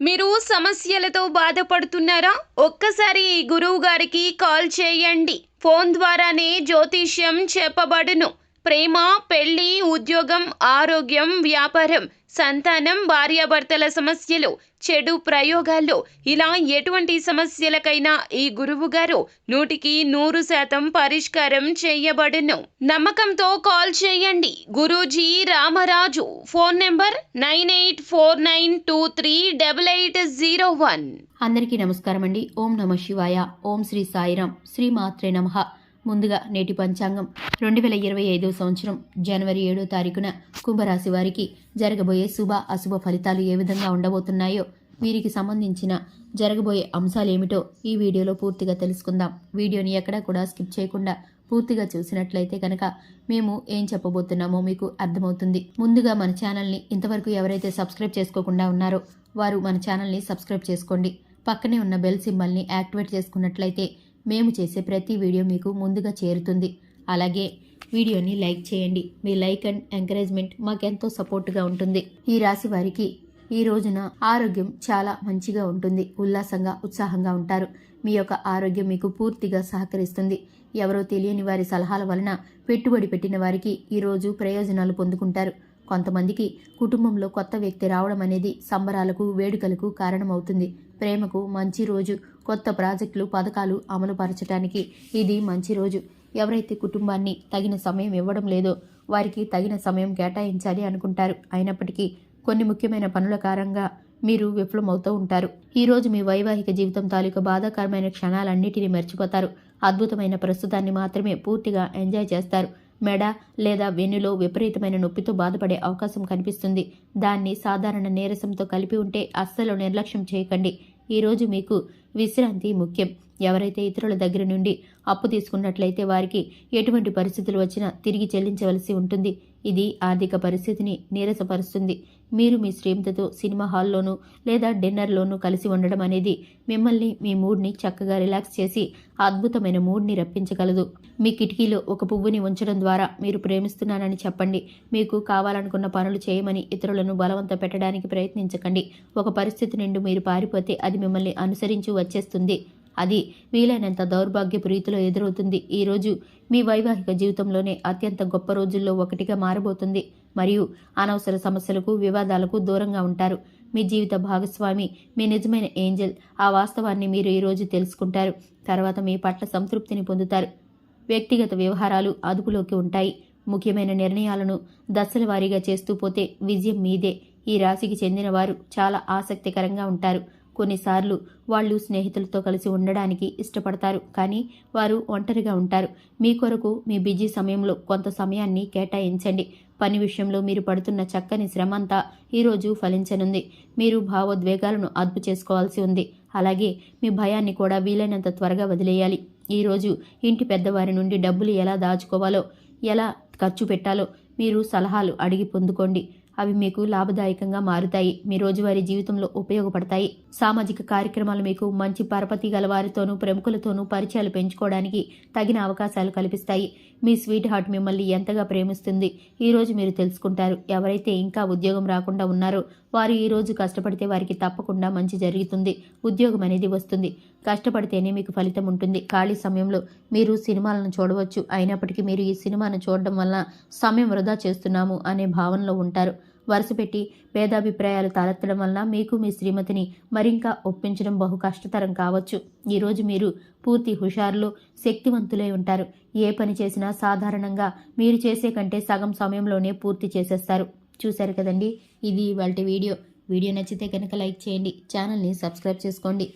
మీరు సమస్యలతో బాధపడుతున్నారా? ఒక్కసారి ఈ గురువు గారికి కాల్ చేయండి. ఫోన్ ద్వారానే జ్యోతిష్యం చెప్పబడును. ప్రేమ, పెళ్లి, ఉద్యోగం, ఆరోగ్యం, వ్యాపారం, సంతానం, భార్యాభర్తల సమస్యలు, చెడు ప్రయోగాలు, ఇలా ఎటువంటి సమస్యలకైనా ఈ గురువు గారు 100% పరిష్కారం చేయబడును. నమ్మకంతో కాల్ చేయండి. గురూజీ రామరాజు. Phone number 9849238801. అందరికీ నమస్కారం అండి. ఓం నమ శివాయ. ఓం శ్రీ సాయిరాం. శ్రీ మాత్రే నమః. ముందుగా నేటి పంచాంగం 2025 సంవత్సరం జనవరి 7వ తారీఖున కుంభరాశి వారికి జరగబోయే శుభ అశుభ ఫలితాలు ఏ విధంగా ఉండబోతున్నాయో, వీరికి సంబంధించిన జరగబోయే అంశాలేమిటో ఈ వీడియోలో పూర్తిగా తెలుసుకుందాం. వీడియోని ఎక్కడా కూడా స్కిప్ చేయకుండా పూర్తిగా చూసినట్లయితే కనుక మేము ఏం చెప్పబోతున్నామో మీకు అర్థమవుతుంది. ముందుగా మన ఛానల్ని ఇంతవరకు ఎవరైతే సబ్స్క్రైబ్ చేసుకోకుండా ఉన్నారో వారు మన ఛానల్ని సబ్స్క్రైబ్ చేసుకోండి. పక్కనే ఉన్న బెల్ సింబల్ని యాక్టివేట్ చేసుకున్నట్లయితే మేము చేసే ప్రతి వీడియో మీకు ముందుగా చేరుతుంది. అలాగే వీడియోని లైక్ చేయండి. మీ లైక్ అండ్ ఎంకరేజ్మెంట్ మాకెంతో సపోర్టుగా ఉంటుంది. ఈ రాశి వారికి ఈ రోజున ఆరోగ్యం చాలా మంచిగా ఉంటుంది. ఉల్లాసంగా, ఉత్సాహంగా ఉంటారు. మీ యొక్క ఆరోగ్యం మీకు పూర్తిగా సహకరిస్తుంది. ఎవరో తెలియని వారి సలహాల వలన పెట్టుబడి పెట్టిన వారికి ఈరోజు ప్రయోజనాలు పొందుకుంటారు. కొంతమందికి కుటుంబంలో కొత్త వ్యక్తి రావడం అనేది సంబరాలకు, వేడుకలకు కారణమవుతుంది. ప్రేమకు మంచి రోజు. కొత్త ప్రాజెక్టులు, పథకాలు అమలు పరచడానికి ఇది మంచి రోజు. ఎవరైతే కుటుంబాన్ని తగిన సమయం ఇవ్వడం లేదో వారికి తగిన సమయం కేటాయించాలి అనుకుంటారు. అయినప్పటికీ కొన్ని ముఖ్యమైన పనుల కారణంగా మీరు విఫలమవుతూ ఉంటారు. ఈరోజు మీ వైవాహిక జీవితం తాలూకు బాధాకరమైన క్షణాలన్నిటినీ మర్చిపోతారు. అద్భుతమైన ప్రస్తుతాన్ని మాత్రమే పూర్తిగా ఎంజాయ్ చేస్తారు. మెడ లేదా వెన్నులో విపరీతమైన నొప్పితో బాధపడే అవకాశం కనిపిస్తుంది. దాన్ని సాధారణ నీరసంతో కలిపి ఉంటే అస్సలు నిర్లక్ష్యం చేయకండి. ఈరోజు మీకు విశ్రాంతి ముఖ్యం. ఎవరైతే ఇతరుల దగ్గర నుండి అప్పు తీసుకున్నట్లయితే వారికి ఎటువంటి పరిస్థితులు వచ్చినా తిరిగి చెల్లించవలసి ఉంటుంది. ఇది ఆర్థిక పరిస్థితిని నీరసపరుస్తుంది. మీరు మీ శ్రీమతితో సినిమా హాల్లోనూ లేదా డిన్నర్లోనూ కలిసి ఉండడం అనేది మిమ్మల్ని, మీ మూడ్ని చక్కగా రిలాక్స్ చేసి అద్భుతమైన మూడ్ని రప్పించగలదు. మీ కిటికీలో ఒక పువ్వుని ఉంచడం ద్వారా మీరు ప్రేమిస్తున్నానని చెప్పండి. మీకు కావాలనుకున్న పనులు చేయమని ఇతరులను బలవంత పెట్టడానికి ప్రయత్నించకండి. ఒక పరిస్థితి నుండి మీరు పారిపోతే అది మిమ్మల్ని అనుసరించి వచ్చేస్తుంది. అది వీలైనంత దౌర్భాగ్యపు రీతిలో ఎదురవుతుంది. ఈరోజు మీ వైవాహిక జీవితంలోనే అత్యంత గొప్ప రోజుల్లో ఒకటిగా మారబోతుంది. మరియు అనవసర సమస్యలకు, వివాదాలకు దూరంగా ఉంటారు. మీ జీవిత భాగస్వామి మీ నిజమైన ఏంజల్. ఆ వాస్తవాన్ని మీరు ఈరోజు తెలుసుకుంటారు. తర్వాత మీ పట్ల సంతృప్తిని పొందుతారు. వ్యక్తిగత వ్యవహారాలు అదుపులోకి ఉంటాయి. ముఖ్యమైన నిర్ణయాలను దశల వారీగా చేస్తూ పోతే విజయం మీదే. ఈ రాశికి చెందిన వారు చాలా ఆసక్తికరంగా ఉంటారు. కొన్నిసార్లు వాళ్ళు స్నేహితులతో కలిసి ఉండడానికి ఇష్టపడతారు, కానీ వారు ఒంటరిగా ఉంటారు. మీ కొరకు మీ బిజీ సమయంలో కొంత సమయాన్ని కేటాయించండి. పని విషయంలో మీరు పడుతున్న చక్కని శ్రమ అంతా ఈరోజు ఫలించనుంది. మీరు భావోద్వేగాలను అదుపు చేసుకోవాల్సి ఉంది. అలాగే మీ భయాన్ని కూడా వీలైనంత త్వరగా వదిలేయాలి. ఈరోజు ఇంటి పెద్దవారి నుండి డబ్బులు ఎలా దాచుకోవాలో, ఎలా ఖర్చు పెట్టాలో మీరు సలహాలు అడిగి పొందుకోండి. అవి మీకు లాభదాయకంగా మారుతాయి. మీ రోజువారీ జీవితంలో ఉపయోగపడతాయి. సామాజిక కార్యక్రమాలు మీకు మంచి పరపతి గల వారితోనూ, ప్రముఖులతోనూ పరిచయాలు పెంచుకోవడానికి తగిన అవకాశాలు కల్పిస్తాయి. మీ స్వీట్ హార్ట్ మిమ్మల్ని ఎంతగా ప్రేమిస్తుంది ఈరోజు మీరు తెలుసుకుంటారు. ఎవరైతే ఇంకా ఉద్యోగం రాకుండా ఉన్నారో వారు ఈరోజు కష్టపడితే వారికి తప్పకుండా మంచి జరుగుతుంది. ఉద్యోగం అనేది వస్తుంది. కష్టపడితేనే మీకు ఫలితం ఉంటుంది. ఖాళీ సమయంలో మీరు సినిమాలను చూడవచ్చు. అయినప్పటికీ మీరు ఈ సినిమాను చూడడం వల్ల సమయం వృధా చేస్తున్నాము అనే భావనలో ఉంటారు. వరుసపెట్టి భేదాభిప్రాయాలు తలెత్తడం వల్ల మీకు మీ శ్రీమతిని మరింకా ఒప్పించడం బహు కష్టతరం కావచ్చు. ఈరోజు మీరు పూర్తి హుషారులో శక్తివంతులై ఉంటారు. ఏ పని చేసినా సాధారణంగా మీరు చేసే కంటే సగం సమయంలోనే పూర్తి చేసేస్తారు. చూశారు కదండి, ఇది ఇవాల్టి వీడియో. వీడియో నచ్చితే కనుక లైక్ చేయండి. ఛానల్ని సబ్స్క్రైబ్ చేసుకోండి.